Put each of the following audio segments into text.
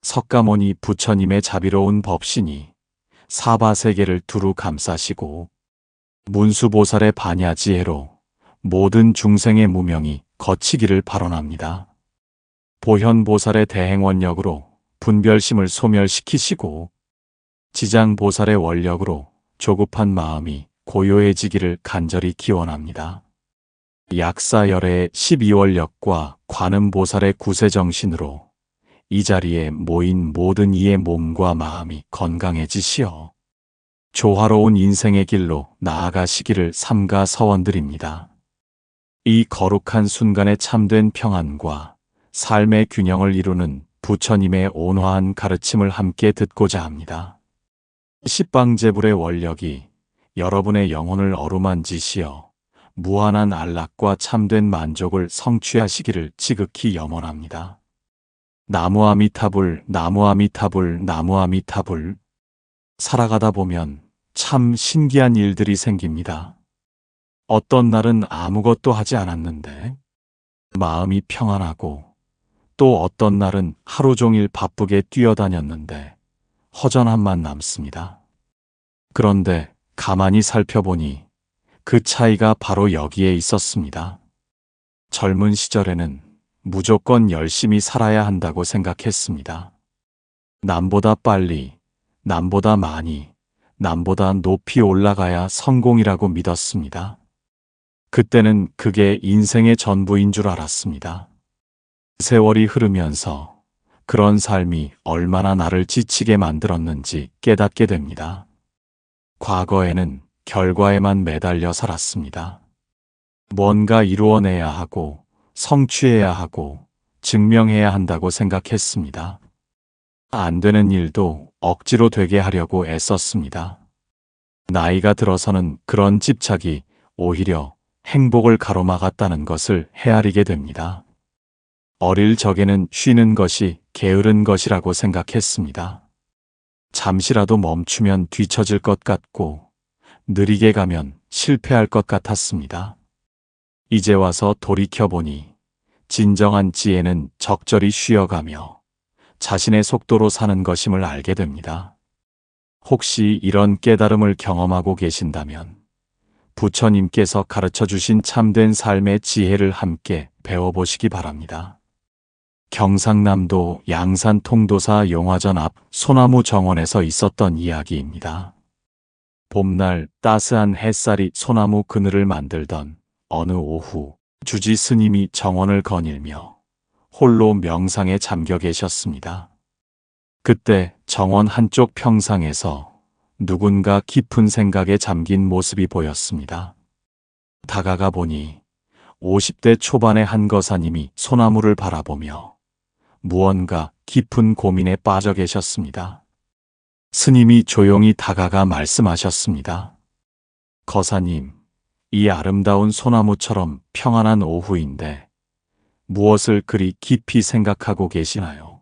석가모니 부처님의 자비로운 법신이 사바세계를 두루 감싸시고 문수보살의 반야지혜로 모든 중생의 무명이 거치기를 발언합니다. 보현보살의 대행원력으로 분별심을 소멸시키시고 지장보살의 원력으로 조급한 마음이 고요해지기를 간절히 기원합니다. 약사열애의 12원력과 관음보살의 구세정신으로 이 자리에 모인 모든 이의 몸과 마음이 건강해지시어 조화로운 인생의 길로 나아가시기를 삼가 서원드립니다. 이 거룩한 순간의 참된 평안과 삶의 균형을 이루는 부처님의 온화한 가르침을 함께 듣고자 합니다. 십방제불의 원력이 여러분의 영혼을 어루만지시어 무한한 안락과 참된 만족을 성취하시기를 지극히 염원합니다. 나무 아미타불, 나무 아미타불, 나무 아미타불. 살아가다 보면 참 신기한 일들이 생깁니다. 어떤 날은 아무것도 하지 않았는데 마음이 평안하고, 또 어떤 날은 하루 종일 바쁘게 뛰어다녔는데 허전함만 남습니다. 그런데 가만히 살펴보니 그 차이가 바로 여기에 있었습니다. 젊은 시절에는 무조건 열심히 살아야 한다고 생각했습니다. 남보다 빨리, 남보다 많이, 남보다 높이 올라가야 성공이라고 믿었습니다. 그때는 그게 인생의 전부인 줄 알았습니다. 세월이 흐르면서 그런 삶이 얼마나 나를 지치게 만들었는지 깨닫게 됩니다. 과거에는 결과에만 매달려 살았습니다. 뭔가 이루어내야 하고, 성취해야 하고, 증명해야 한다고 생각했습니다. 안 되는 일도 억지로 되게 하려고 애썼습니다. 나이가 들어서는 그런 집착이 오히려 행복을 가로막았다는 것을 헤아리게 됩니다. 어릴 적에는 쉬는 것이 게으른 것이라고 생각했습니다. 잠시라도 멈추면 뒤처질 것 같고, 느리게 가면 실패할 것 같았습니다. 이제 와서 돌이켜보니 진정한 지혜는 적절히 쉬어가며 자신의 속도로 사는 것임을 알게 됩니다. 혹시 이런 깨달음을 경험하고 계신다면 부처님께서 가르쳐 주신 참된 삶의 지혜를 함께 배워보시기 바랍니다. 경상남도 양산 통도사 용화전 앞 소나무 정원에서 있었던 이야기입니다. 봄날 따스한 햇살이 소나무 그늘을 만들던 어느 오후, 주지 스님이 정원을 거닐며 홀로 명상에 잠겨 계셨습니다. 그때 정원 한쪽 평상에서 누군가 깊은 생각에 잠긴 모습이 보였습니다. 다가가 보니 50대 초반의 한 거사님이 소나무를 바라보며 무언가 깊은 고민에 빠져 계셨습니다. 스님이 조용히 다가가 말씀하셨습니다. 거사님, 이 아름다운 소나무처럼 평안한 오후인데 무엇을 그리 깊이 생각하고 계시나요?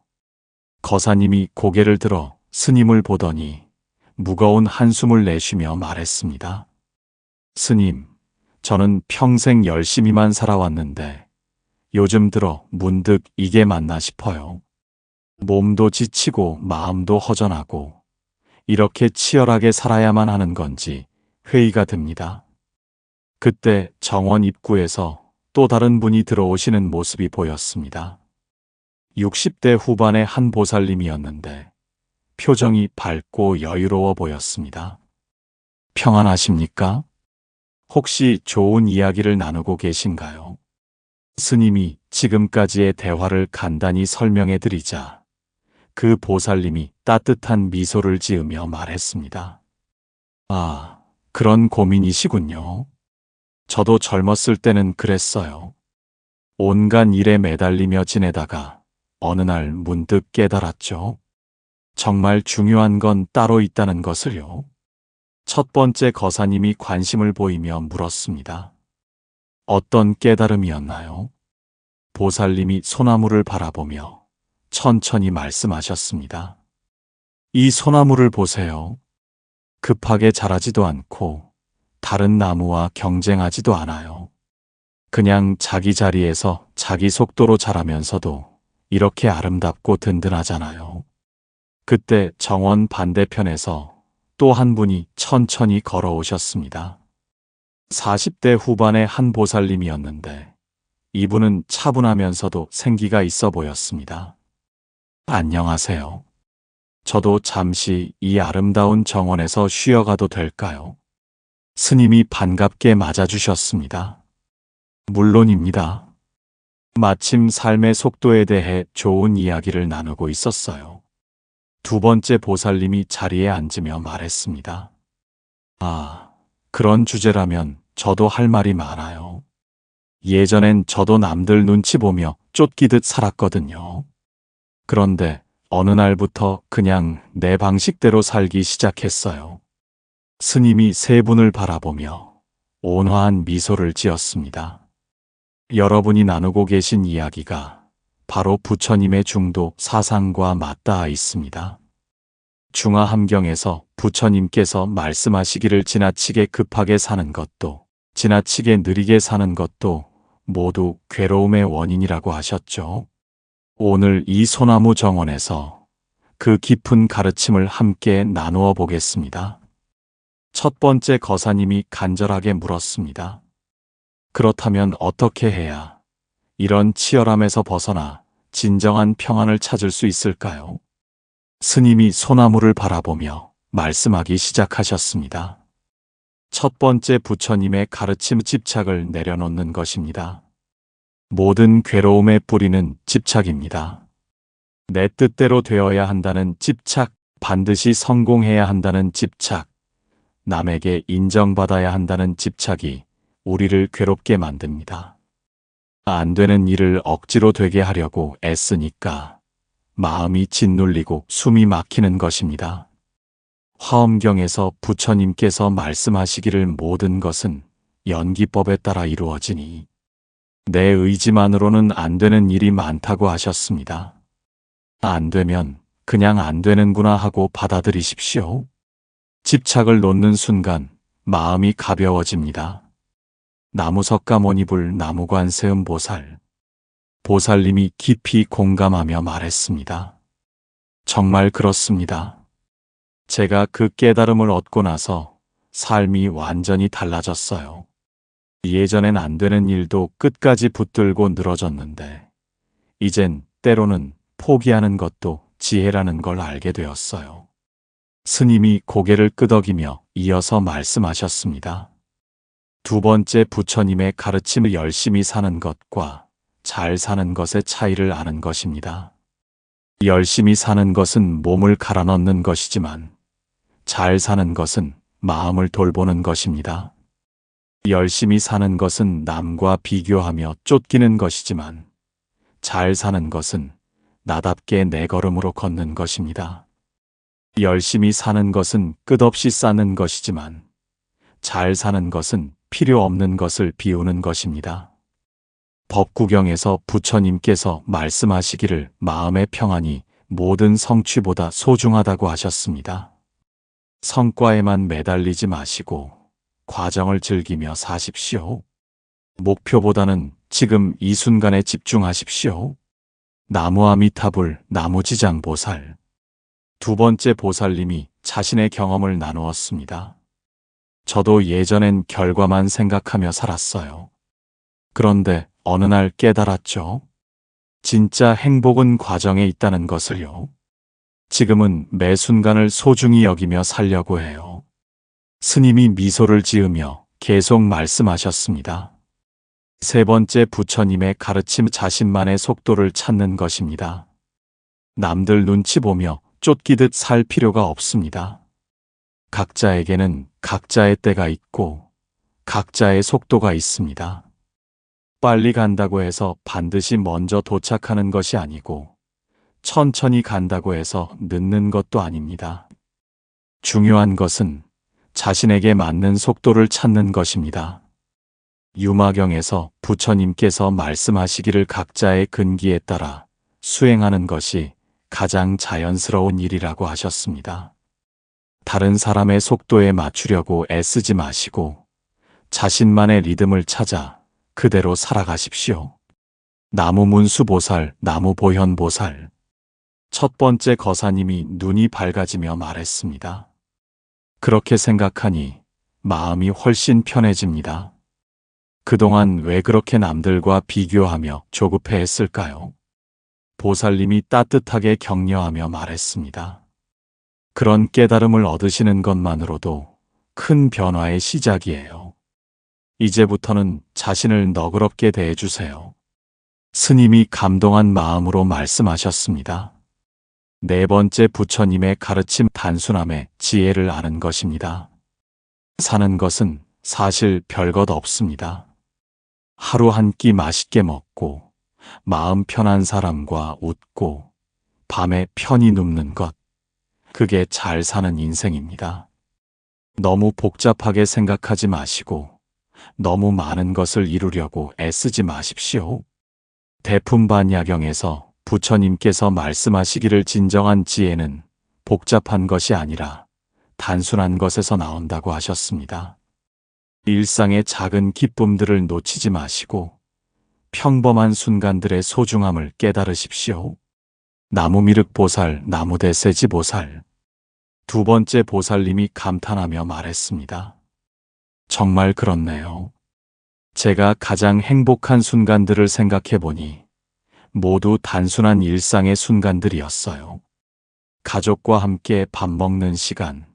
거사님이 고개를 들어 스님을 보더니 무거운 한숨을 내쉬며 말했습니다. 스님, 저는 평생 열심히만 살아왔는데 요즘 들어 문득 이게 맞나 싶어요. 몸도 지치고 마음도 허전하고 이렇게 치열하게 살아야만 하는 건지 회의가 듭니다. 그때 정원 입구에서 또 다른 분이 들어오시는 모습이 보였습니다. 60대 후반의 한 보살님이었는데 표정이 밝고 여유로워 보였습니다. 평안하십니까? 혹시 좋은 이야기를 나누고 계신가요? 스님이 지금까지의 대화를 간단히 설명해 드리자 그 보살님이 따뜻한 미소를 지으며 말했습니다. 아, 그런 고민이시군요. 저도 젊었을 때는 그랬어요. 온갖 일에 매달리며 지내다가 어느 날 문득 깨달았죠. 정말 중요한 건 따로 있다는 것을요. 첫 번째 거사님이 관심을 보이며 물었습니다. 어떤 깨달음이었나요? 보살님이 소나무를 바라보며 천천히 말씀하셨습니다. 이 소나무를 보세요. 급하게 자라지도 않고 다른 나무와 경쟁하지도 않아요. 그냥 자기 자리에서 자기 속도로 자라면서도 이렇게 아름답고 든든하잖아요. 그때 정원 반대편에서 또 한 분이 천천히 걸어오셨습니다. 40대 후반의 한 보살님이었는데 이분은 차분하면서도 생기가 있어 보였습니다. 안녕하세요. 저도 잠시 이 아름다운 정원에서 쉬어가도 될까요? 스님이 반갑게 맞아주셨습니다. 물론입니다. 마침 삶의 속도에 대해 좋은 이야기를 나누고 있었어요. 두 번째 보살님이 자리에 앉으며 말했습니다. 아, 그런 주제라면 저도 할 말이 많아요. 예전엔 저도 남들 눈치 보며 쫓기듯 살았거든요. 그런데 어느 날부터 그냥 내 방식대로 살기 시작했어요. 스님이 세 분을 바라보며 온화한 미소를 지었습니다. 여러분이 나누고 계신 이야기가 바로 부처님의 중도 사상과 맞닿아 있습니다. 중화함경에서 부처님께서 말씀하시기를 지나치게 급하게 사는 것도 지나치게 느리게 사는 것도 모두 괴로움의 원인이라고 하셨죠. 오늘 이 소나무 정원에서 그 깊은 가르침을 함께 나누어 보겠습니다. 첫 번째 거사님이 간절하게 물었습니다. 그렇다면 어떻게 해야 이런 치열함에서 벗어나 진정한 평안을 찾을 수 있을까요? 스님이 소나무를 바라보며 말씀하기 시작하셨습니다. 첫 번째 부처님의 가르침 집착을 내려놓는 것입니다. 모든 괴로움의 뿌리는 집착입니다. 내 뜻대로 되어야 한다는 집착, 반드시 성공해야 한다는 집착, 남에게 인정받아야 한다는 집착이 우리를 괴롭게 만듭니다. 안 되는 일을 억지로 되게 하려고 애쓰니까 마음이 짓눌리고 숨이 막히는 것입니다. 화엄경에서 부처님께서 말씀하시기를 모든 것은 연기법에 따라 이루어지니 내 의지만으로는 안 되는 일이 많다고 하셨습니다. 안 되면 그냥 안 되는구나 하고 받아들이십시오. 집착을 놓는 순간 마음이 가벼워집니다. 나무석가모니불 나무관세음 보살. 보살님이 깊이 공감하며 말했습니다. 정말 그렇습니다. 제가 그 깨달음을 얻고 나서 삶이 완전히 달라졌어요. 예전엔 안 되는 일도 끝까지 붙들고 늘어졌는데 이젠 때로는 포기하는 것도 지혜라는 걸 알게 되었어요. 스님이 고개를 끄덕이며 이어서 말씀하셨습니다. 두 번째 부처님의 가르침을 열심히 사는 것과 잘 사는 것의 차이를 아는 것입니다. 열심히 사는 것은 몸을 갈아 넣는 것이지만 잘 사는 것은 마음을 돌보는 것입니다. 열심히 사는 것은 남과 비교하며 쫓기는 것이지만 잘 사는 것은 나답게 내 걸음으로 걷는 것입니다. 열심히 사는 것은 끝없이 쌓는 것이지만 잘 사는 것은 필요 없는 것을 비우는 것입니다. 법구경에서 부처님께서 말씀하시기를 마음의 평안이 모든 성취보다 소중하다고 하셨습니다. 성과에만 매달리지 마시고 과정을 즐기며 사십시오. 목표보다는 지금 이 순간에 집중하십시오. 나무아미타불 나무지장보살. 두 번째 보살님이 자신의 경험을 나누었습니다. 저도 예전엔 결과만 생각하며 살았어요. 그런데 어느 날 깨달았죠. 진짜 행복은 과정에 있다는 것을요. 지금은 매 순간을 소중히 여기며 살려고 해요. 스님이 미소를 지으며 계속 말씀하셨습니다. 세 번째 부처님의 가르침 자신만의 속도를 찾는 것입니다. 남들 눈치 보며 쫓기듯 살 필요가 없습니다. 각자에게는 각자의 때가 있고 각자의 속도가 있습니다. 빨리 간다고 해서 반드시 먼저 도착하는 것이 아니고 천천히 간다고 해서 늦는 것도 아닙니다. 중요한 것은 자신에게 맞는 속도를 찾는 것입니다. 유마경에서 부처님께서 말씀하시기를 각자의 근기에 따라 수행하는 것이 가장 자연스러운 일이라고 하셨습니다. 다른 사람의 속도에 맞추려고 애쓰지 마시고 자신만의 리듬을 찾아 그대로 살아가십시오. 나무문수보살, 나무보현보살. 첫 번째 거사님이 눈이 밝아지며 말했습니다. 그렇게 생각하니 마음이 훨씬 편해집니다. 그동안 왜 그렇게 남들과 비교하며 조급해했을까요? 보살님이 따뜻하게 격려하며 말했습니다. 그런 깨달음을 얻으시는 것만으로도 큰 변화의 시작이에요. 이제부터는 자신을 너그럽게 대해주세요. 스님이 감동한 마음으로 말씀하셨습니다. 네 번째 부처님의 가르침 단순함에 지혜를 아는 것입니다. 사는 것은 사실 별것 없습니다. 하루 한 끼 맛있게 먹고 마음 편한 사람과 웃고 밤에 편히 눕는 것, 그게 잘 사는 인생입니다. 너무 복잡하게 생각하지 마시고 너무 많은 것을 이루려고 애쓰지 마십시오. 대품반야경에서 부처님께서 말씀하시기를 진정한 지혜는 복잡한 것이 아니라 단순한 것에서 나온다고 하셨습니다. 일상의 작은 기쁨들을 놓치지 마시고 평범한 순간들의 소중함을 깨달으십시오. 나무미륵 보살, 나무대세지 보살. 두 번째 보살님이 감탄하며 말했습니다. 정말 그렇네요. 제가 가장 행복한 순간들을 생각해 보니 모두 단순한 일상의 순간들이었어요. 가족과 함께 밥 먹는 시간,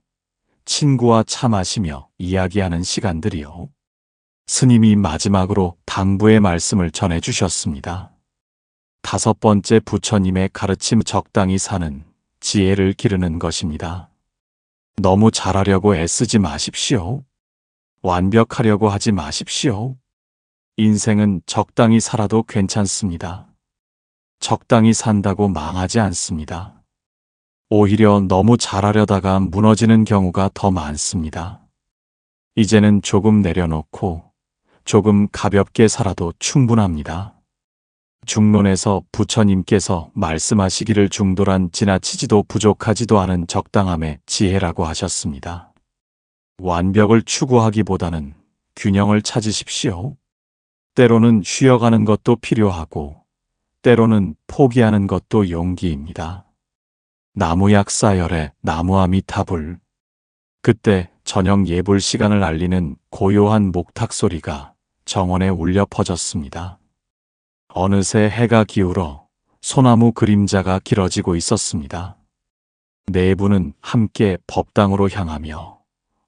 친구와 차 마시며 이야기하는 시간들이요. 스님이 마지막으로 당부의 말씀을 전해주셨습니다. 다섯 번째 부처님의 가르침 적당히 사는 지혜를 기르는 것입니다. 너무 잘하려고 애쓰지 마십시오. 완벽하려고 하지 마십시오. 인생은 적당히 살아도 괜찮습니다. 적당히 산다고 망하지 않습니다. 오히려 너무 잘하려다가 무너지는 경우가 더 많습니다. 이제는 조금 내려놓고 조금 가볍게 살아도 충분합니다. 중론에서 부처님께서 말씀하시기를 중도란 지나치지도 부족하지도 않은 적당함의 지혜라고 하셨습니다. 완벽을 추구하기보다는 균형을 찾으십시오. 때로는 쉬어가는 것도 필요하고 때로는 포기하는 것도 용기입니다. 나무약사열의 나무아미타불. 그때 저녁 예불 시간을 알리는 고요한 목탁 소리가 정원에 울려 퍼졌습니다. 어느새 해가 기울어 소나무 그림자가 길어지고 있었습니다. 네 분은 함께 법당으로 향하며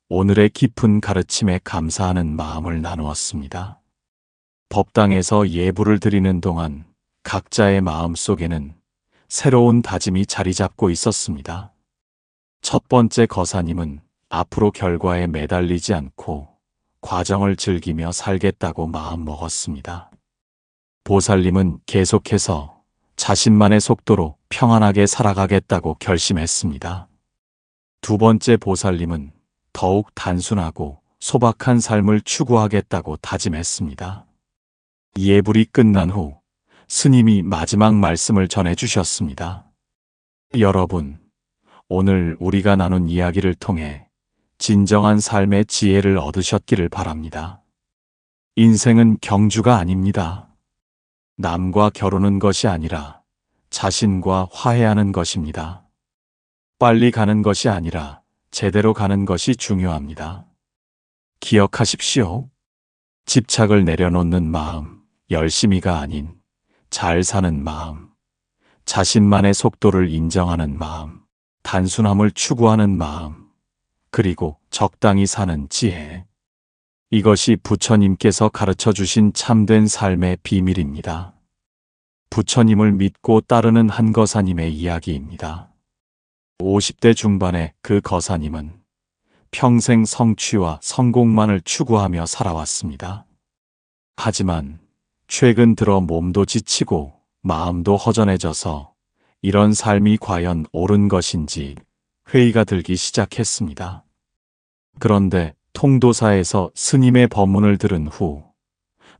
오늘의 깊은 가르침에 감사하는 마음을 나누었습니다. 법당에서 예불을 드리는 동안 각자의 마음 속에는 새로운 다짐이 자리 잡고 있었습니다. 첫 번째 거사님은 앞으로 결과에 매달리지 않고 과정을 즐기며 살겠다고 마음먹었습니다. 보살님은 계속해서 자신만의 속도로 평안하게 살아가겠다고 결심했습니다. 두 번째 보살님은 더욱 단순하고 소박한 삶을 추구하겠다고 다짐했습니다. 예불이 끝난 후 스님이 마지막 말씀을 전해주셨습니다. 여러분, 오늘 우리가 나눈 이야기를 통해 진정한 삶의 지혜를 얻으셨기를 바랍니다. 인생은 경주가 아닙니다. 남과 겨루는 것이 아니라 자신과 화해하는 것입니다. 빨리 가는 것이 아니라 제대로 가는 것이 중요합니다. 기억하십시오. 집착을 내려놓는 마음, 열심히가 아닌 잘 사는 마음, 자신만의 속도를 인정하는 마음, 단순함을 추구하는 마음, 그리고 적당히 사는 지혜. 이것이 부처님께서 가르쳐 주신 참된 삶의 비밀입니다. 부처님을 믿고 따르는 한 거사님의 이야기입니다. 50대 중반의 그 거사님은 평생 성취와 성공만을 추구하며 살아왔습니다. 하지만 최근 들어 몸도 지치고 마음도 허전해져서 이런 삶이 과연 옳은 것인지 회의가 들기 시작했습니다. 그런데 통도사에서 스님의 법문을 들은 후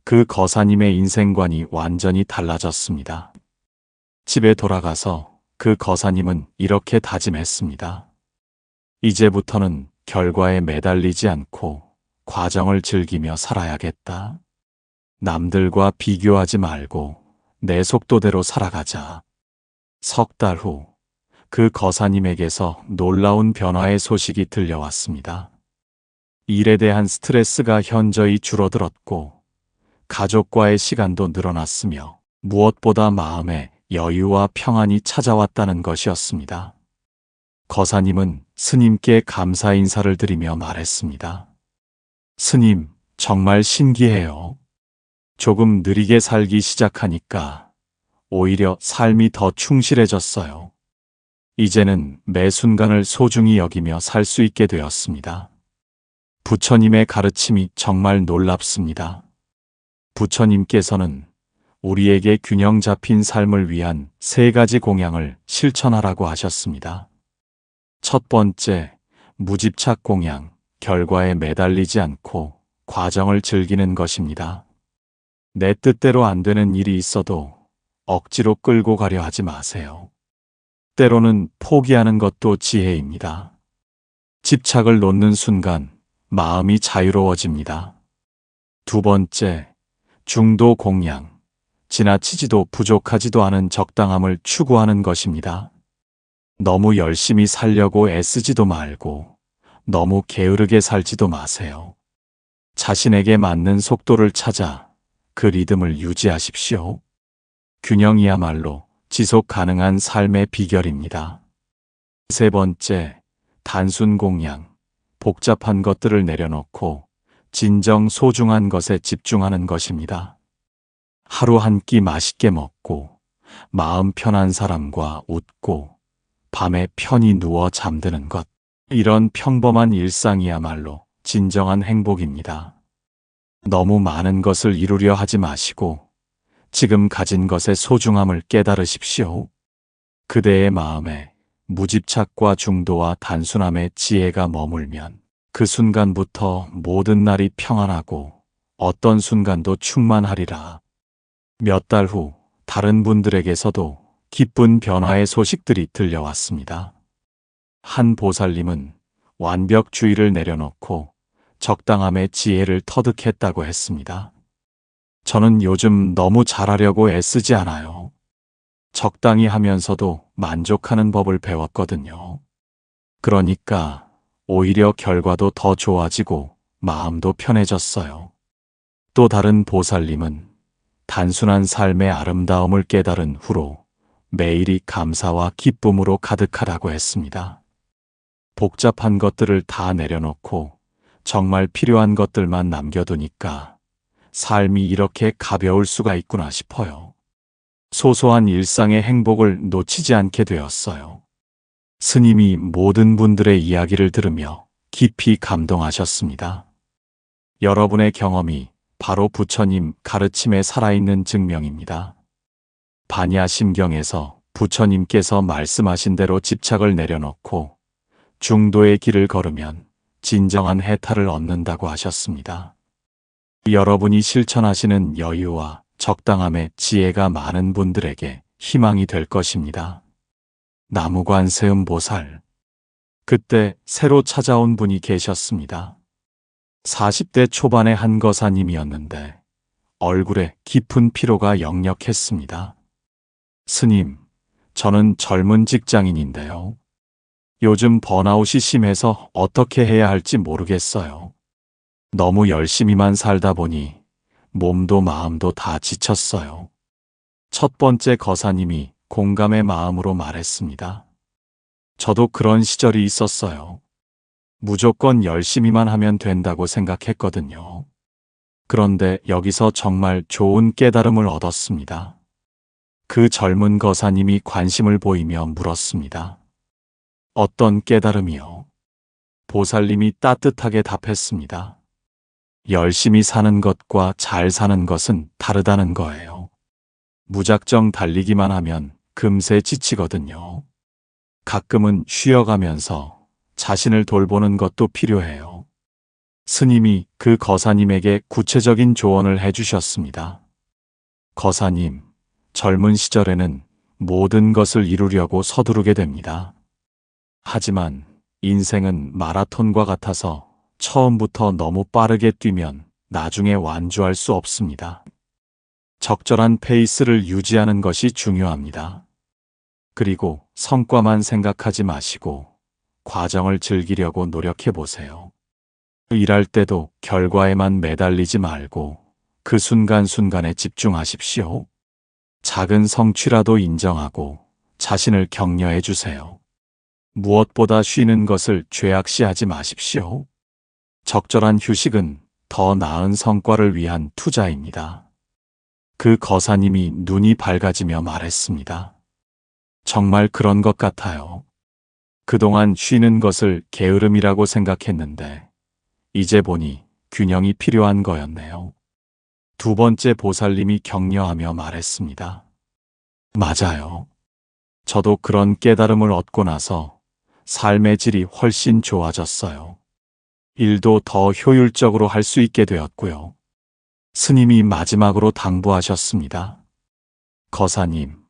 그 거사님의 인생관이 완전히 달라졌습니다. 집에 돌아가서 그 거사님은 이렇게 다짐했습니다. 이제부터는 결과에 매달리지 않고 과정을 즐기며 살아야겠다. 남들과 비교하지 말고 내 속도대로 살아가자. 석 달 후 그 거사님에게서 놀라운 변화의 소식이 들려왔습니다. 일에 대한 스트레스가 현저히 줄어들었고 가족과의 시간도 늘어났으며 무엇보다 마음에 여유와 평안이 찾아왔다는 것이었습니다. 거사님은 스님께 감사 인사를 드리며 말했습니다. 스님, 정말 신기해요. 조금 느리게 살기 시작하니까 오히려 삶이 더 충실해졌어요. 이제는 매 순간을 소중히 여기며 살 수 있게 되었습니다. 부처님의 가르침이 정말 놀랍습니다. 부처님께서는 우리에게 균형 잡힌 삶을 위한 3가지 공양을 실천하라고 하셨습니다. 첫 번째, 무집착 공양, 결과에 매달리지 않고 과정을 즐기는 것입니다. 내 뜻대로 안 되는 일이 있어도 억지로 끌고 가려 하지 마세요. 때로는 포기하는 것도 지혜입니다. 집착을 놓는 순간 마음이 자유로워집니다. 두 번째, 중도 공양, 지나치지도 부족하지도 않은 적당함을 추구하는 것입니다. 너무 열심히 살려고 애쓰지도 말고 너무 게으르게 살지도 마세요. 자신에게 맞는 속도를 찾아 그 리듬을 유지하십시오. 균형이야말로 지속 가능한 삶의 비결입니다. 세 번째, 단순 공양, 복잡한 것들을 내려놓고 진정 소중한 것에 집중하는 것입니다. 하루 한 끼 맛있게 먹고 마음 편한 사람과 웃고 밤에 편히 누워 잠드는 것. 이런 평범한 일상이야말로 진정한 행복입니다. 너무 많은 것을 이루려 하지 마시고 지금 가진 것의 소중함을 깨달으십시오. 그대의 마음에 무집착과 중도와 단순함의 지혜가 머물면 그 순간부터 모든 날이 평안하고 어떤 순간도 충만하리라. 몇 달 후 다른 분들에게서도 기쁜 변화의 소식들이 들려왔습니다. 한 보살님은 완벽주의를 내려놓고 적당함의 지혜를 터득했다고 했습니다. 저는 요즘 너무 잘하려고 애쓰지 않아요. 적당히 하면서도 만족하는 법을 배웠거든요. 그러니까 오히려 결과도 더 좋아지고 마음도 편해졌어요. 또 다른 보살님은 단순한 삶의 아름다움을 깨달은 후로 매일이 감사와 기쁨으로 가득하다고 했습니다. 복잡한 것들을 다 내려놓고 정말 필요한 것들만 남겨두니까 삶이 이렇게 가벼울 수가 있구나 싶어요. 소소한 일상의 행복을 놓치지 않게 되었어요. 스님이 모든 분들의 이야기를 들으며 깊이 감동하셨습니다. 여러분의 경험이 바로 부처님 가르침에 살아있는 증명입니다. 반야심경에서 부처님께서 말씀하신 대로 집착을 내려놓고 중도의 길을 걸으면 진정한 해탈을 얻는다고 하셨습니다. 여러분이 실천하시는 여유와 적당함의 지혜가 많은 분들에게 희망이 될 것입니다. 나무관세음 보살. 그때 새로 찾아온 분이 계셨습니다. 40대 초반의 한 거사님이었는데 얼굴에 깊은 피로가 역력했습니다. 스님, 저는 젊은 직장인인데요. 요즘 번아웃이 심해서 어떻게 해야 할지 모르겠어요. 너무 열심히만 살다 보니 몸도 마음도 다 지쳤어요. 첫 번째 거사님이 공감의 마음으로 말했습니다. 저도 그런 시절이 있었어요. 무조건 열심히만 하면 된다고 생각했거든요. 그런데 여기서 정말 좋은 깨달음을 얻었습니다. 그 젊은 거사님이 관심을 보이며 물었습니다. 어떤 깨달음이요? 보살님이 따뜻하게 답했습니다. 열심히 사는 것과 잘 사는 것은 다르다는 거예요. 무작정 달리기만 하면 금세 지치거든요. 가끔은 쉬어가면서 자신을 돌보는 것도 필요해요. 스님이 그 거사님에게 구체적인 조언을 해주셨습니다. 거사님, 젊은 시절에는 모든 것을 이루려고 서두르게 됩니다. 하지만 인생은 마라톤과 같아서 처음부터 너무 빠르게 뛰면 나중에 완주할 수 없습니다. 적절한 페이스를 유지하는 것이 중요합니다. 그리고 성과만 생각하지 마시고 과정을 즐기려고 노력해 보세요. 일할 때도 결과에만 매달리지 말고 그 순간순간에 집중하십시오. 작은 성취라도 인정하고 자신을 격려해 주세요. 무엇보다 쉬는 것을 죄악시하지 마십시오. 적절한 휴식은 더 나은 성과를 위한 투자입니다. 그 거사님이 눈이 밝아지며 말했습니다. 정말 그런 것 같아요. 그동안 쉬는 것을 게으름이라고 생각했는데 이제 보니 균형이 필요한 거였네요. 두 번째 보살님이 격려하며 말했습니다. 맞아요. 저도 그런 깨달음을 얻고 나서 삶의 질이 훨씬 좋아졌어요. 일도 더 효율적으로 할 수 있게 되었고요. 스님이 마지막으로 당부하셨습니다. 거사님,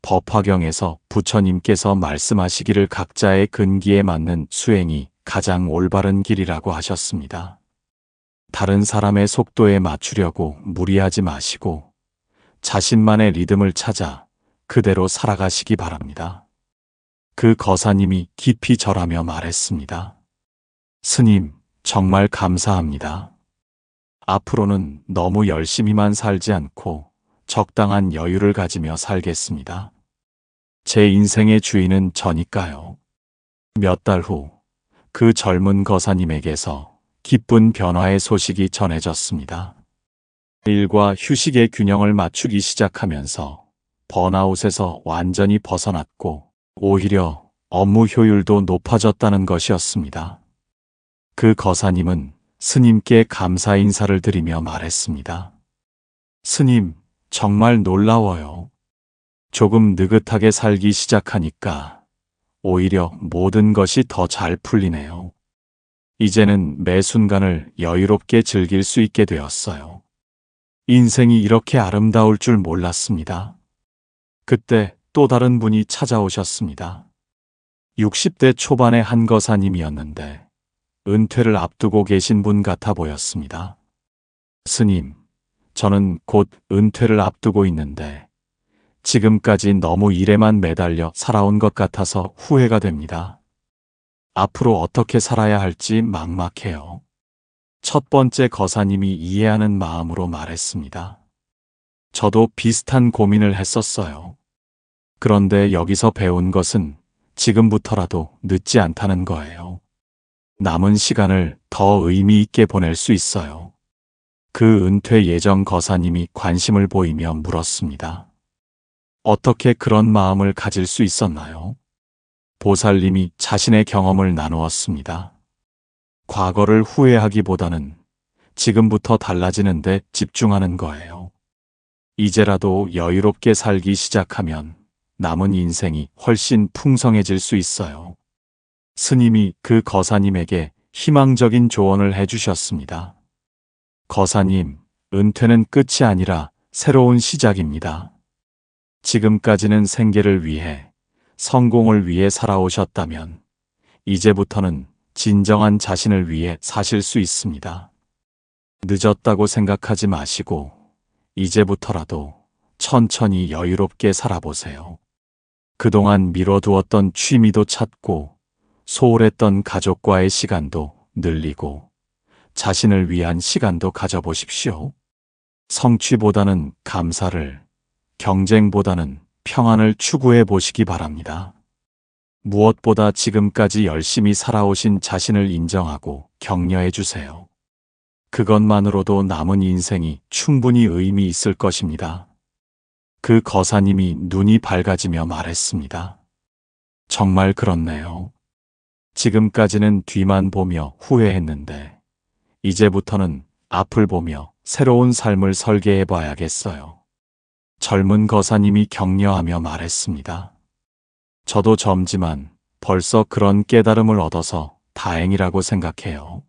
법화경에서 부처님께서 말씀하시기를 각자의 근기에 맞는 수행이 가장 올바른 길이라고 하셨습니다. 다른 사람의 속도에 맞추려고 무리하지 마시고 자신만의 리듬을 찾아 그대로 살아가시기 바랍니다. 그 거사님이 깊이 절하며 말했습니다. 스님, 정말 감사합니다. 앞으로는 너무 열심히만 살지 않고 적당한 여유를 가지며 살겠습니다. 제 인생의 주인은 저니까요. 몇 달 후, 그 젊은 거사님에게서 기쁜 변화의 소식이 전해졌습니다. 일과 휴식의 균형을 맞추기 시작하면서 번아웃에서 완전히 벗어났고 오히려 업무 효율도 높아졌다는 것이었습니다. 그 거사님은 스님께 감사 인사를 드리며 말했습니다. 스님, 정말 놀라워요. 조금 느긋하게 살기 시작하니까 오히려 모든 것이 더 잘 풀리네요. 이제는 매 순간을 여유롭게 즐길 수 있게 되었어요. 인생이 이렇게 아름다울 줄 몰랐습니다. 그때 또 다른 분이 찾아오셨습니다. 60대 초반의 한 거사님이었는데 은퇴를 앞두고 계신 분 같아 보였습니다. 스님, 저는 곧 은퇴를 앞두고 있는데 지금까지 너무 일에만 매달려 살아온 것 같아서 후회가 됩니다. 앞으로 어떻게 살아야 할지 막막해요. 첫 번째 거사님이 이해하는 마음으로 말했습니다. 저도 비슷한 고민을 했었어요. 그런데 여기서 배운 것은 지금부터라도 늦지 않다는 거예요. 남은 시간을 더 의미 있게 보낼 수 있어요. 그 은퇴 예정 거사님이 관심을 보이며 물었습니다. 어떻게 그런 마음을 가질 수 있었나요? 보살님이 자신의 경험을 나누었습니다. 과거를 후회하기보다는 지금부터 달라지는 데 집중하는 거예요. 이제라도 여유롭게 살기 시작하면 남은 인생이 훨씬 풍성해질 수 있어요. 스님이 그 거사님에게 희망적인 조언을 해주셨습니다. 거사님, 은퇴는 끝이 아니라 새로운 시작입니다. 지금까지는 생계를 위해, 성공을 위해 살아오셨다면 이제부터는 진정한 자신을 위해 사실 수 있습니다. 늦었다고 생각하지 마시고 이제부터라도 천천히 여유롭게 살아보세요. 그동안 미뤄두었던 취미도 찾고 소홀했던 가족과의 시간도 늘리고 자신을 위한 시간도 가져보십시오. 성취보다는 감사를, 경쟁보다는 평안을 추구해 보시기 바랍니다. 무엇보다 지금까지 열심히 살아오신 자신을 인정하고 격려해 주세요. 그것만으로도 남은 인생이 충분히 의미 있을 것입니다. 그 거사님이 눈이 밝아지며 말했습니다. 정말 그렇네요. 지금까지는 뒤만 보며 후회했는데 이제부터는 앞을 보며 새로운 삶을 설계해 봐야겠어요. 젊은 거사님이 격려하며 말했습니다. 저도 젊지만 벌써 그런 깨달음을 얻어서 다행이라고 생각해요.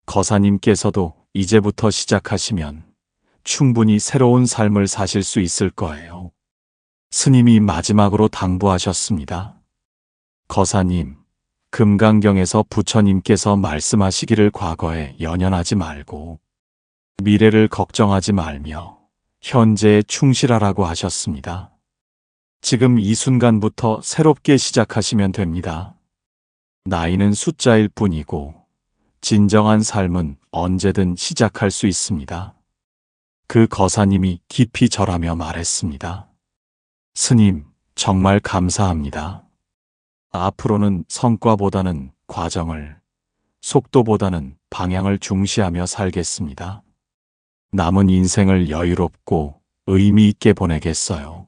거사님께서도 이제부터 시작하시면 충분히 새로운 삶을 사실 수 있을 거예요. 스님이 마지막으로 당부하셨습니다. 거사님, 금강경에서 부처님께서 말씀하시기를 과거에 연연하지 말고 미래를 걱정하지 말며 현재에 충실하라고 하셨습니다. 지금 이 순간부터 새롭게 시작하시면 됩니다. 나이는 숫자일 뿐이고 진정한 삶은 언제든 시작할 수 있습니다. 그 거사님이 깊이 절하며 말했습니다. 스님, 정말 감사합니다. 앞으로는 성과보다는 과정을, 속도보다는 방향을 중시하며 살겠습니다. 남은 인생을 여유롭고 의미 있게 보내겠어요.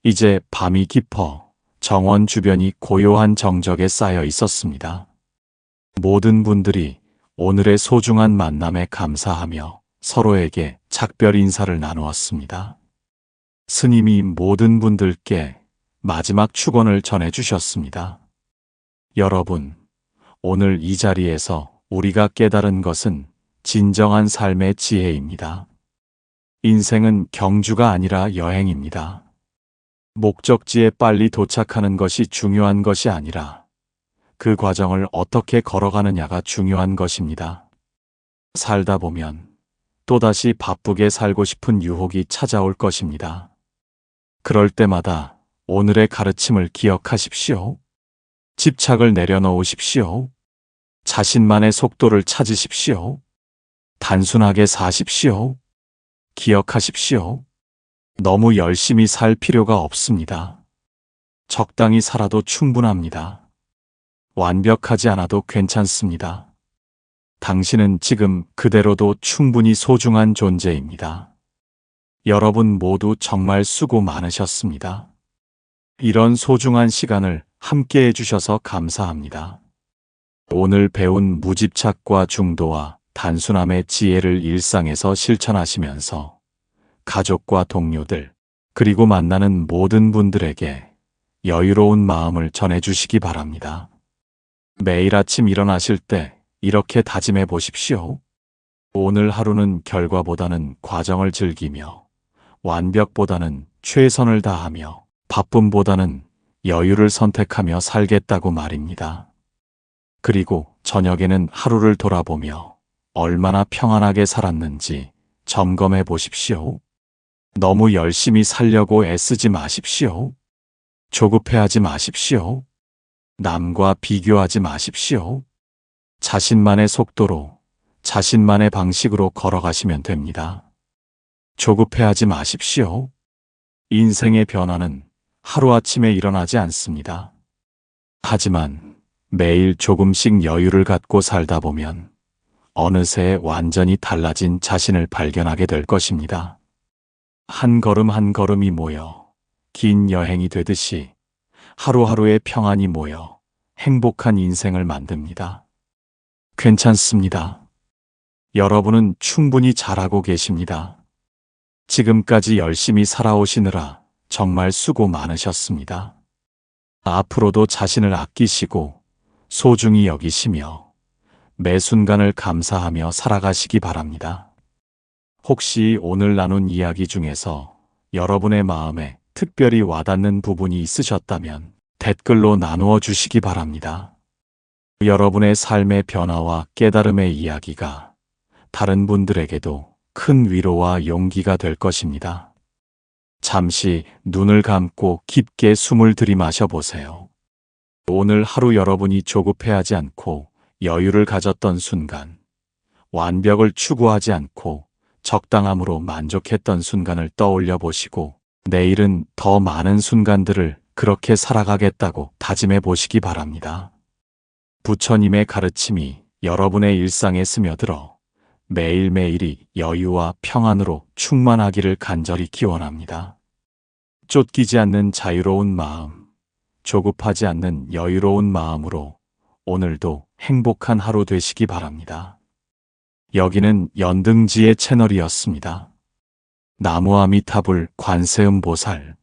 이제 밤이 깊어 정원 주변이 고요한 정적에 쌓여 있었습니다. 모든 분들이 오늘의 소중한 만남에 감사하며 서로에게 작별 인사를 나누었습니다. 스님이 모든 분들께 마지막 축원을 전해주셨습니다. 여러분, 오늘 이 자리에서 우리가 깨달은 것은 진정한 삶의 지혜입니다. 인생은 경주가 아니라 여행입니다. 목적지에 빨리 도착하는 것이 중요한 것이 아니라 그 과정을 어떻게 걸어가느냐가 중요한 것입니다. 살다 보면 또다시 바쁘게 살고 싶은 유혹이 찾아올 것입니다. 그럴 때마다 오늘의 가르침을 기억하십시오. 집착을 내려놓으십시오. 자신만의 속도를 찾으십시오. 단순하게 사십시오. 기억하십시오. 너무 열심히 살 필요가 없습니다. 적당히 살아도 충분합니다. 완벽하지 않아도 괜찮습니다. 당신은 지금 그대로도 충분히 소중한 존재입니다. 여러분 모두 정말 수고 많으셨습니다. 이런 소중한 시간을 함께 해주셔서 감사합니다. 오늘 배운 무집착과 중도와 단순함의 지혜를 일상에서 실천하시면서 가족과 동료들, 그리고 만나는 모든 분들에게 여유로운 마음을 전해주시기 바랍니다. 매일 아침 일어나실 때 이렇게 다짐해 보십시오. 오늘 하루는 결과보다는 과정을 즐기며 완벽보다는 최선을 다하며 바쁨보다는 여유를 선택하며 살겠다고 말입니다. 그리고 저녁에는 하루를 돌아보며 얼마나 평안하게 살았는지 점검해 보십시오. 너무 열심히 살려고 애쓰지 마십시오. 조급해하지 마십시오. 남과 비교하지 마십시오. 자신만의 속도로, 자신만의 방식으로 걸어가시면 됩니다. 조급해하지 마십시오. 인생의 변화는 하루아침에 일어나지 않습니다. 하지만 매일 조금씩 여유를 갖고 살다 보면 어느새 완전히 달라진 자신을 발견하게 될 것입니다. 한 걸음 한 걸음이 모여 긴 여행이 되듯이 하루하루의 평안이 모여 행복한 인생을 만듭니다. 괜찮습니다. 여러분은 충분히 잘하고 계십니다. 지금까지 열심히 살아오시느라 정말 수고 많으셨습니다. 앞으로도 자신을 아끼시고 소중히 여기시며 매 순간을 감사하며 살아가시기 바랍니다. 혹시 오늘 나눈 이야기 중에서 여러분의 마음에 특별히 와닿는 부분이 있으셨다면 댓글로 나누어 주시기 바랍니다. 여러분의 삶의 변화와 깨달음의 이야기가 다른 분들에게도 큰 위로와 용기가 될 것입니다. 잠시 눈을 감고 깊게 숨을 들이마셔 보세요. 오늘 하루 여러분이 조급해하지 않고 여유를 가졌던 순간, 완벽을 추구하지 않고 적당함으로 만족했던 순간을 떠올려 보시고 내일은 더 많은 순간들을 그렇게 살아가겠다고 다짐해 보시기 바랍니다. 부처님의 가르침이 여러분의 일상에 스며들어 매일매일이 여유와 평안으로 충만하기를 간절히 기원합니다. 쫓기지 않는 자유로운 마음, 조급하지 않는 여유로운 마음으로 오늘도 행복한 하루 되시기 바랍니다. 여기는 연등지의 채널이었습니다. 나무아미타불 관세음보살